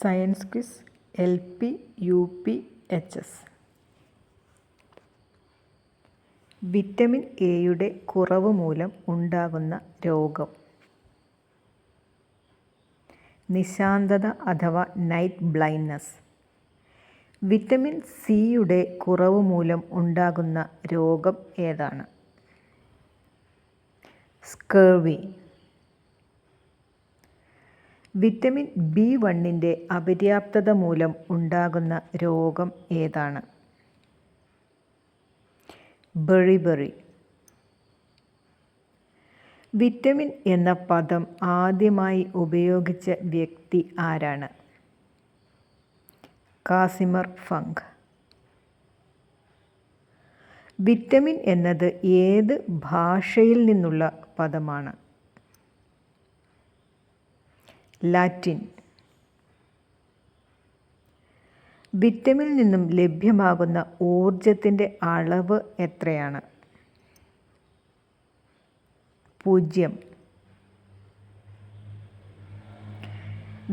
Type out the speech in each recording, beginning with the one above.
Science quiz LP UP HS. Vitamin എയുടെ കുറവ് മൂലം ഉണ്ടാകുന്ന രോഗം. നിശാന്തത അഥവാ നൈറ്റ് ബ്ലൈൻഡ്നസ്. വിറ്റമിൻ സിയുടെ കുറവ് മൂലം ഉണ്ടാകുന്ന രോഗം ഏതാണ്? സ്കർവി. വിറ്റമിൻ B1 അപര്യാപ്തത മൂലം ഉണ്ടാകുന്ന രോഗം ഏതാണ്? ബെറിബെറി. വിറ്റമിൻ എന്ന പദം ആദ്യമായി ഉപയോഗിച്ച വ്യക്തി ആരാണ്? Casimir funk. വിറ്റമിൻ എന്നത് ഏത് ഭാഷയിൽ നിന്നുള്ള പദമാണ്? ലാറ്റിൻ. വിറ്റമിനിൽ നിന്നും ലഭ്യമാകുന്ന ഊർജത്തിൻ്റെ അളവ് എത്രയാണ്? 0.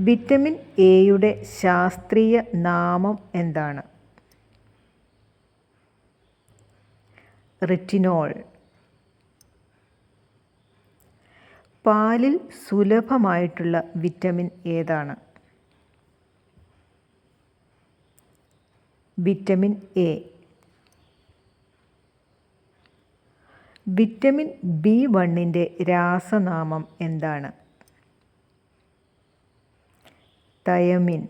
വിറ്റമിൻ എയുടെ ശാസ്ത്രീയ നാമം എന്താണ്? റെറ്റിനോൾ. പാലിൽ സുലഭമായിട്ടുള്ള വിറ്റമിൻ ഏതാണ്? Vitamin A. വിറ്റമിൻ B1 രാസനാമം എന്താണ്? തയമിൻ.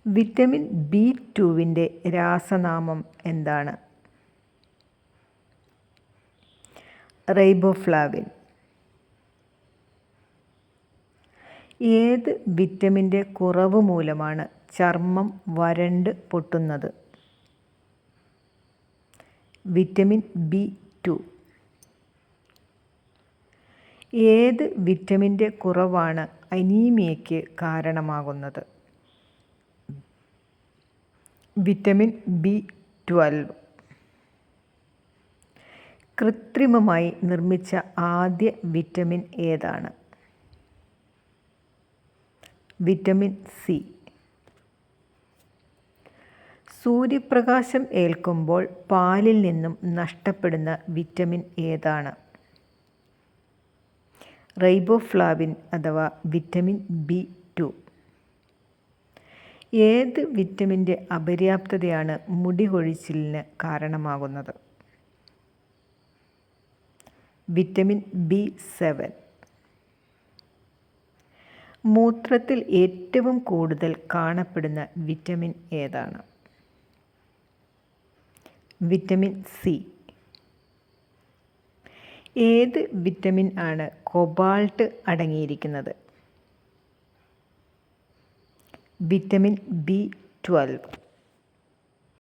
വിറ്റമിൻ B2 രാസനാമം എന്താണ്? റൈബോഫ്ലാവിൻ. ഏത് വിറ്റമിൻ്റെ കുറവ് മൂലമാണ് ചർമ്മം വരണ്ട് പൊട്ടുന്നത്? Vitamin B2. ഏത് വിറ്റമിൻ്റെ കുറവാണ് അനീമിയയ്ക്ക് കാരണമാകുന്നത്? Vitamin B12. കൃത്രിമമായി നിർമ്മിച്ച ആദ്യ വിറ്റമിൻ ഏതാണ്? Vitamin C. സൂര്യപ്രകാശം ഏൽക്കുമ്പോൾ പാലിൽ നിന്നും നഷ്ടപ്പെടുന്ന വിറ്റമിൻ ഏതാണ്? റൈബോഫ്ലാവിൻ അഥവാ വിറ്റമിൻ B2. ഏത് വിറ്റമിൻ്റെ അപര്യാപ്തതയാണ് മുടി കൊഴിച്ചിലിന് കാരണമാകുന്നത്? Vitamin B7. മൂത്രത്തിൽ ഏറ്റവും കൂടുതൽ കാണപ്പെടുന്ന വിറ്റമിൻ ഏതാണ്? Vitamin C. ഏത് വിറ്റമിൻ ആണ് കൊബാൾട്ട് അടങ്ങിയിരിക്കുന്നത്? Vitamin B12.